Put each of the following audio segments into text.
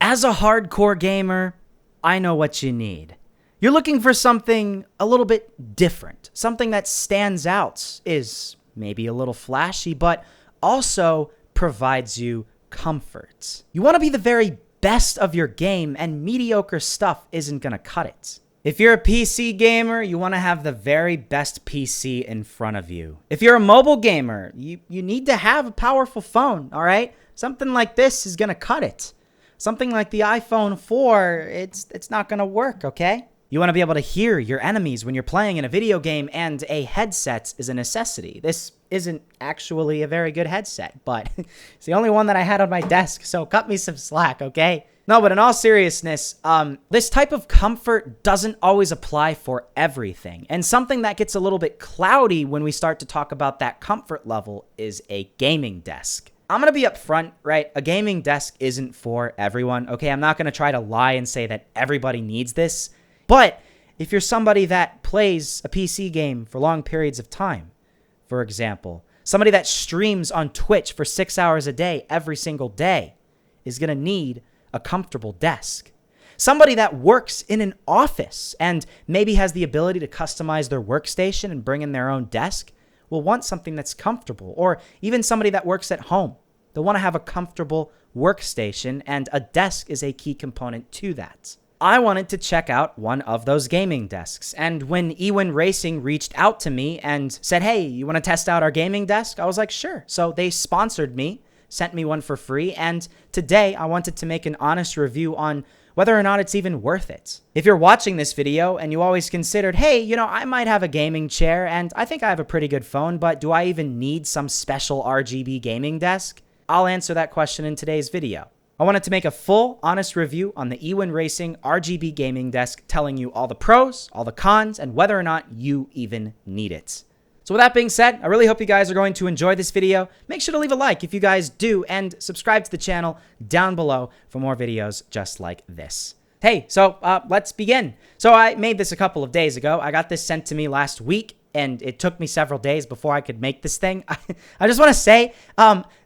As a hardcore gamer, I know what you need. You're looking for something a little bit different, something that stands out, is maybe a little flashy, but also provides you comfort. You want to be the very best of your game, and mediocre stuff isn't going to cut it. If you're a PC gamer, you want to have the very best PC in front of you. If you're a mobile gamer, you need to have a powerful phone, all right? Something like this is going to cut it. Something like the iPhone 4, it's not going to work, okay? You want to be able to hear your enemies when you're playing in a video game, and a headset is a necessity. This isn't actually a very good headset, but it's the only one that I had on my desk, so cut me some slack, okay? No, but in all seriousness, this type of comfort doesn't always apply for everything. And something that gets a little bit cloudy when we start to talk about that comfort level is a gaming desk. I'm going to be upfront, right? A gaming desk isn't for everyone, okay? I'm not going to try to lie and say that everybody needs this. But if you're somebody that plays a PC game for long periods of time, for example, somebody that streams on Twitch for 6 hours a day, every single day, is going to need a comfortable desk. Somebody that works in an office and maybe has the ability to customize their workstation and bring in their own desk will want something that's comfortable. Or even somebody that works at home. They'll want to have a comfortable workstation, and a desk is a key component to that. I wanted to check out one of those gaming desks, and when EwinRacing reached out to me and said, hey, you want to test out our gaming desk? I was like, sure. So they sponsored me, sent me one for free, and today I wanted to make an honest review on whether or not it's even worth it. If you're watching this video and you always considered, hey, I might have a gaming chair and I think I have a pretty good phone, but do I even need some special RGB gaming desk? I'll answer that question in today's video. I wanted to make a full, honest review on the EwinRacing RGB gaming desk, telling you all the pros, all the cons, and whether or not you even need it. So with that being said, I really hope you guys are going to enjoy this video. Make sure to leave a like if you guys do, and subscribe to the channel down below for more videos just like this. Hey, so let's begin. So I made this a couple of days ago. I got this sent to me last week, and it took me several days before I could make this thing. I just want to say,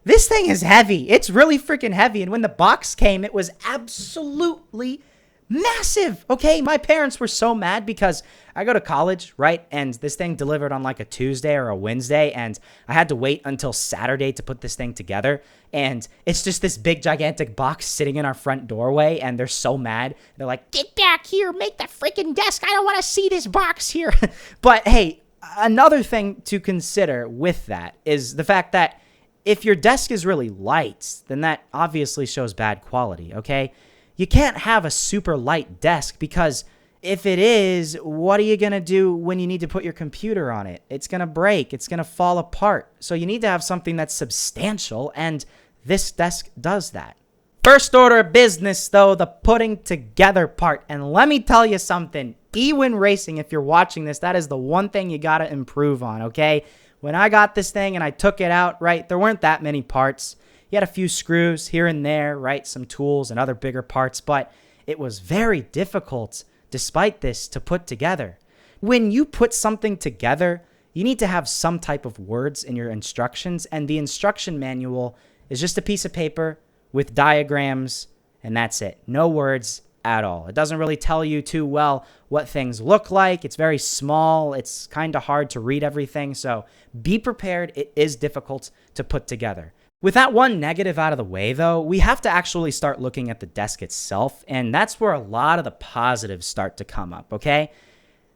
this thing is heavy. It's really freaking heavy, and when the box came, it was absolutely massive, okay? My parents were so mad because I go to college, right? And this thing delivered on like a Tuesday or a Wednesday, and I had to wait until Saturday to put this thing together. And it's just this big, gigantic box sitting in our front doorway, and they're so mad. They're like, get back here, make the freaking desk. I don't want to see this box here. But hey, another thing to consider with that is the fact that if your desk is really light, then that obviously shows bad quality, okay? You can't have a super light desk, because if it is, what are you going to do when you need to put your computer on it? It's going to break. It's going to fall apart. So you need to have something that's substantial, and this desk does that. First order of business, though, the putting together part. And let me tell you something. EwinRacing, if you're watching this, that is the one thing you got to improve on, okay? When I got this thing and I took it out, right, there weren't that many parts. You had a few screws here and there, right? Some tools and other bigger parts, but it was very difficult, despite this, to put together. When you put something together, you need to have some type of words in your instructions, and the instruction manual is just a piece of paper with diagrams, and that's it. No words at all. It doesn't really tell you too well what things look like. It's very small. It's kind of hard to read everything, so be prepared. It is difficult to put together. With that one negative out of the way, though, we have to actually start looking at the desk itself, and that's where a lot of the positives start to come up, okay?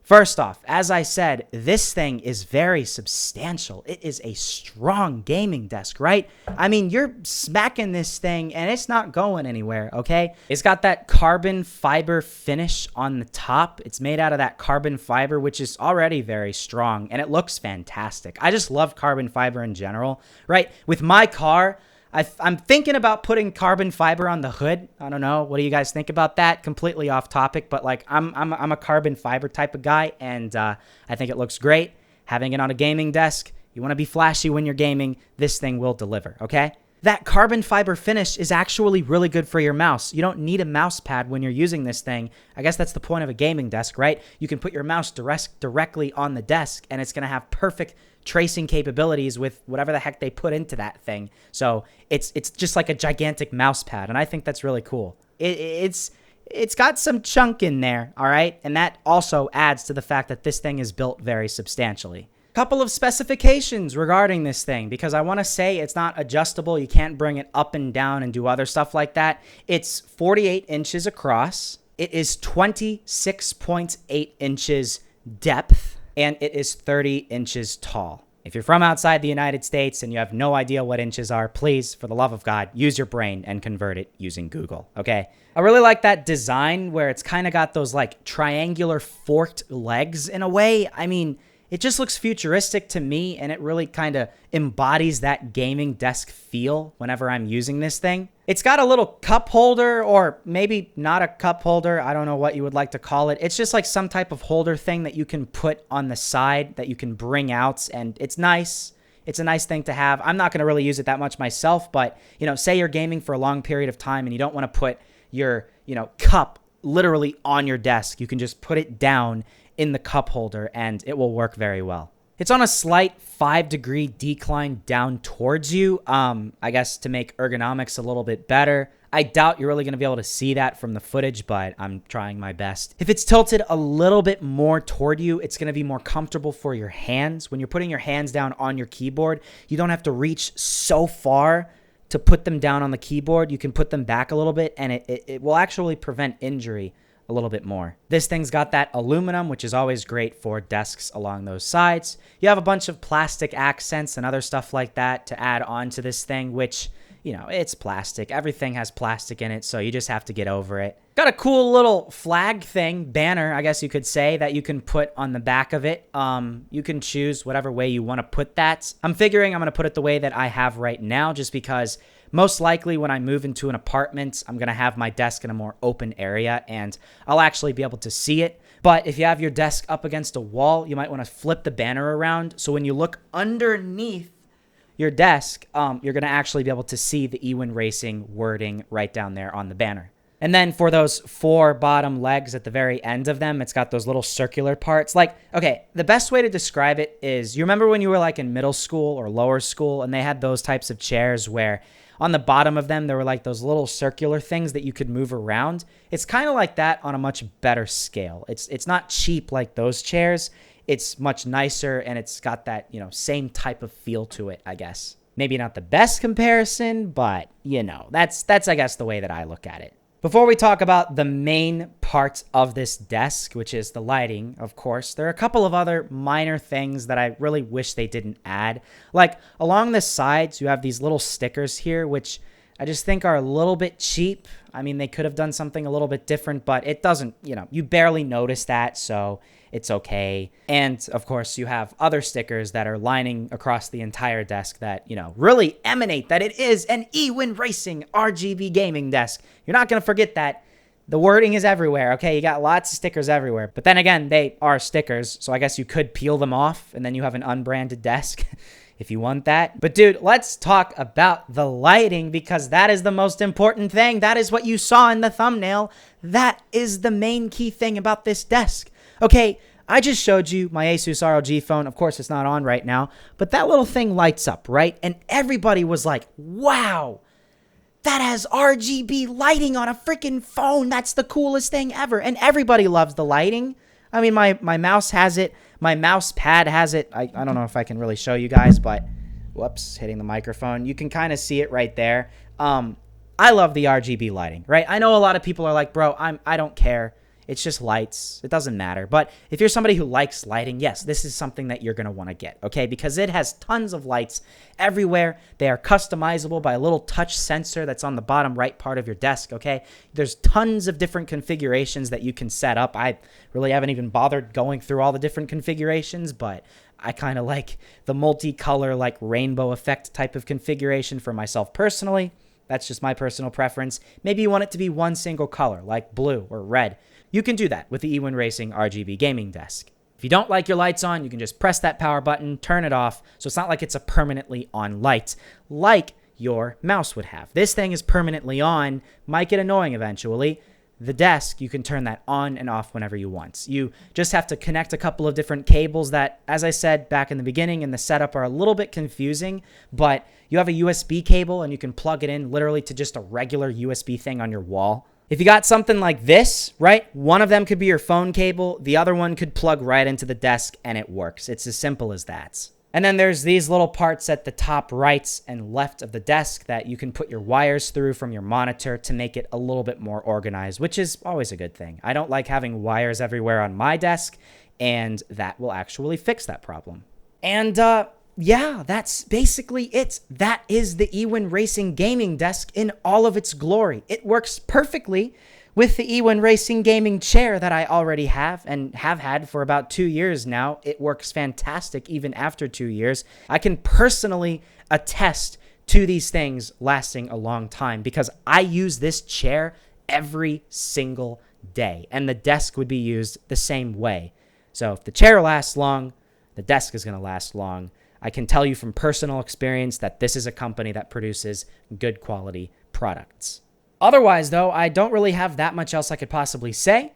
First off, as I said, this thing is very substantial. It is a strong gaming desk, right? I mean, you're smacking this thing and it's not going anywhere, okay? It's got that carbon fiber finish on the top. It's made out of that carbon fiber, which is already very strong, and it looks fantastic. I just love carbon fiber in general, right? With my car, I'm thinking about putting carbon fiber on the hood. I don't know. What do you guys think about that? Completely off topic, but like I'm a carbon fiber type of guy, and I think it looks great. Having it on a gaming desk, you want to be flashy when you're gaming, this thing will deliver, okay? That carbon fiber finish is actually really good for your mouse. You don't need a mouse pad when you're using this thing. I guess that's the point of a gaming desk, right? You can put your mouse directly on the desk, and it's going to have perfect tracing capabilities with whatever the heck they put into that thing. So it's just like a gigantic mouse pad, and I think that's really cool. It's got some chunk in there, all right? And that also adds to the fact that this thing is built very substantially. Couple of specifications regarding this thing, because I want to say it's not adjustable. You can't bring it up and down and do other stuff like that. It's 48 inches across. It is 26.8 inches depth, and it is 30 inches tall. If you're from outside the United States and you have no idea what inches are, please, for the love of God, use your brain and convert it using Google, okay? I really like that design where it's kind of got those like triangular forked legs in a way. I mean, it just looks futuristic to me, and it really kind of embodies that gaming desk feel whenever I'm using this thing. It's got a little cup holder, or maybe not a cup holder. I don't know what you would like to call it. It's just like some type of holder thing that you can put on the side that you can bring out, and it's nice. It's a nice thing to have. I'm not going to really use it that much myself, but, you know, say you're gaming for a long period of time and you don't want to put your, cup literally on your desk. You can just put it down in the cup holder and it will work very well. It's on a slight 5-degree decline down towards you, I guess to make ergonomics a little bit better. I doubt you're really going to be able to see that from the footage, but I'm trying my best. If it's tilted a little bit more toward you, it's going to be more comfortable for your hands. When you're putting your hands down on your keyboard, you don't have to reach so far to put them down on the keyboard. You can put them back a little bit, and it will actually prevent injury a little bit more. This thing's got that aluminum, which is always great for desks along those sides. You have a bunch of plastic accents and other stuff like that to add on to this thing, which, it's plastic. Everything has plastic in it, so you just have to get over it. Got a cool little flag thing, banner, I guess you could say, that you can put on the back of it. You can choose whatever way you want to put that. I'm figuring I'm going to put it the way that I have right now, just because most likely when I move into an apartment, I'm going to have my desk in a more open area and I'll actually be able to see it. But if you have your desk up against a wall, you might want to flip the banner around. So when you look underneath your desk, you're going to actually be able to see the EwinRacing wording right down there on the banner. And then for those 4 bottom legs at the very end of them, it's got those little circular parts. Like, okay, the best way to describe it is, you remember when you were like in middle school or lower school and they had those types of chairs where on the bottom of them, there were like those little circular things that you could move around. It's kind of like that on a much better scale. It's not cheap like those chairs. It's much nicer, and it's got that, same type of feel to it, I guess. Maybe not the best comparison, but, that's I guess, the way that I look at it. Before we talk about the main part of this desk, which is the lighting, of course, there are a couple of other minor things that I really wish they didn't add. Like, along the sides, you have these little stickers here, which I just think are a little bit cheap. I mean, they could have done something a little bit different, but it doesn't, you barely notice that, so it's okay. And, of course, you have other stickers that are lining across the entire desk that, really emanate that it is an EwinRacing RGB gaming desk. You're not going to forget that. The wording is everywhere, okay? You got lots of stickers everywhere. But then again, they are stickers, so I guess you could peel them off, and then you have an unbranded desk if you want that. But dude, let's talk about the lighting, because that is the most important thing. That is what you saw in the thumbnail. That is the main key thing about this desk. Okay, I just showed you my Asus ROG phone. Of course, it's not on right now, but that little thing lights up, right? And everybody was like, wow, that has RGB lighting on a freaking phone. That's the coolest thing ever. And everybody loves the lighting. I mean, my mouse has it. My mouse pad has it. I don't know if I can really show you guys, but whoops, hitting the microphone. You can kind of see it right there. I love the RGB lighting, right? I know a lot of people are like, bro, I don't care. It's just lights. It doesn't matter. But if you're somebody who likes lighting, yes, this is something that you're going to want to get, okay? Because it has tons of lights everywhere. They are customizable by a little touch sensor that's on the bottom right part of your desk, okay? There's tons of different configurations that you can set up. I really haven't even bothered going through all the different configurations, but I kind of like the multicolor, like rainbow effect type of configuration for myself personally. That's just my personal preference. Maybe you want it to be one single color, like blue or red. You can do that with the EwinRacing RGB gaming desk. If you don't like your lights on, you can just press that power button, turn it off, so it's not like it's a permanently on light, like your mouse would have. This thing is permanently on, might get annoying eventually. The desk, you can turn that on and off whenever you want. You just have to connect a couple of different cables that, as I said back in the beginning in the setup, are a little bit confusing, but you have a USB cable and you can plug it in literally to just a regular USB thing on your wall. If you got something like this, right, one of them could be your phone cable, the other one could plug right into the desk, and it works. It's as simple as that. And then there's these little parts at the top right and left of the desk that you can put your wires through from your monitor to make it a little bit more organized, which is always a good thing. I don't like having wires everywhere on my desk, and that will actually fix that problem. And yeah, that's basically it. That is the EwinRacing gaming desk in all of its glory. It works perfectly with the EwinRacing gaming chair that I already have and have had for about 2 years now. It works fantastic even after 2 years. I can personally attest to these things lasting a long time because I use this chair every single day, and the desk would be used the same way. So if the chair lasts long, the desk is going to last long. I can tell you from personal experience that this is a company that produces good quality products. Otherwise, though, I don't really have that much else I could possibly say.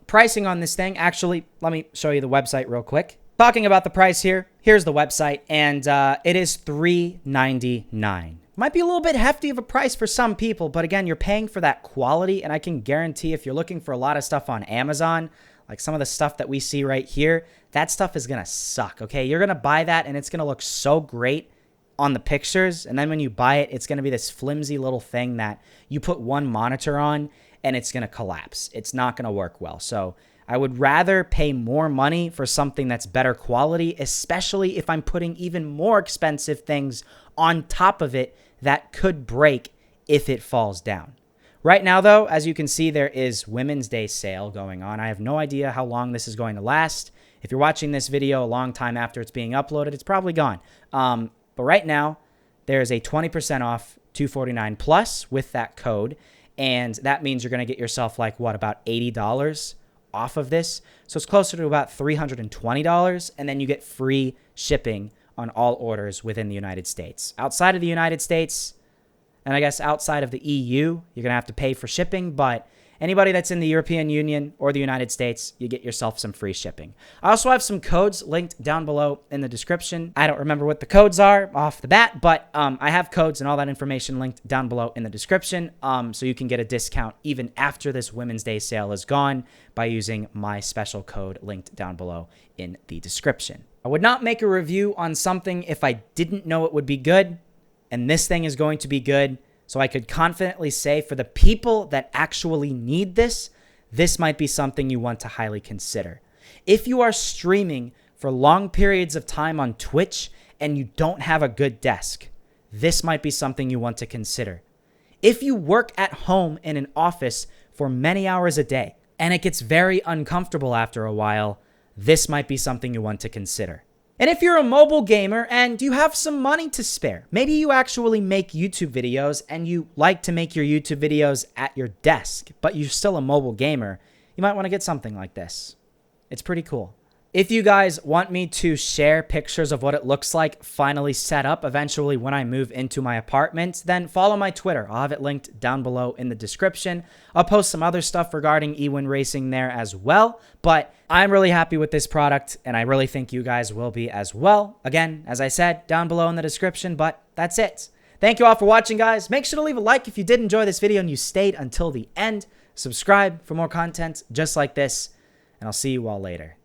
Pricing on this thing, actually, let me show you the website real quick. Talking about the price here, here's the website, and it is $399. Might be a little bit hefty of a price for some people, but again, you're paying for that quality, and I can guarantee if you're looking for a lot of stuff on Amazon, like some of the stuff that we see right here, that stuff is going to suck, okay? You're going to buy that, and it's going to look so great on the pictures, and then when you buy it, it's going to be this flimsy little thing that you put one monitor on, and it's going to collapse. It's not going to work well. So I would rather pay more money for something that's better quality, especially if I'm putting even more expensive things on top of it that could break if it falls down. Right now, though, as you can see, there is Women's Day sale going on. I have no idea how long this is going to last. If you're watching this video a long time after it's being uploaded, it's probably gone. But right now, there's a 20% off $249 plus with that code, and that means you're going to get yourself like, what, about $80 off of this? So it's closer to about $320, and then you get free shipping on all orders within the United States. Outside of the United States, and I guess outside of the EU, you're going to have to pay for shipping, but anybody that's in the European Union or the United States, you get yourself some free shipping. I also have some codes linked down below in the description. I don't remember what the codes are off the bat, but I have codes and all that information linked down below in the description, so you can get a discount even after this Women's Day sale is gone by using my special code linked down below in the description. I would not make a review on something if I didn't know it would be good, and this thing is going to be good. So I could confidently say for the people that actually need this, this might be something you want to highly consider. If you are streaming for long periods of time on Twitch and you don't have a good desk, this might be something you want to consider. If you work at home in an office for many hours a day and it gets very uncomfortable after a while, this might be something you want to consider. And if you're a mobile gamer and you have some money to spare, maybe you actually make YouTube videos and you like to make your YouTube videos at your desk, but you're still a mobile gamer, you might want to get something like this. It's pretty cool. If you guys want me to share pictures of what it looks like finally set up eventually when I move into my apartment, then follow my Twitter. I'll have it linked down below in the description. I'll post some other stuff regarding EwinRacing there as well, but I'm really happy with this product, and I really think you guys will be as well. Again, as I said, down below in the description, but that's it. Thank you all for watching, guys. Make sure to leave a like if you did enjoy this video and you stayed until the end. Subscribe for more content just like this, and I'll see you all later.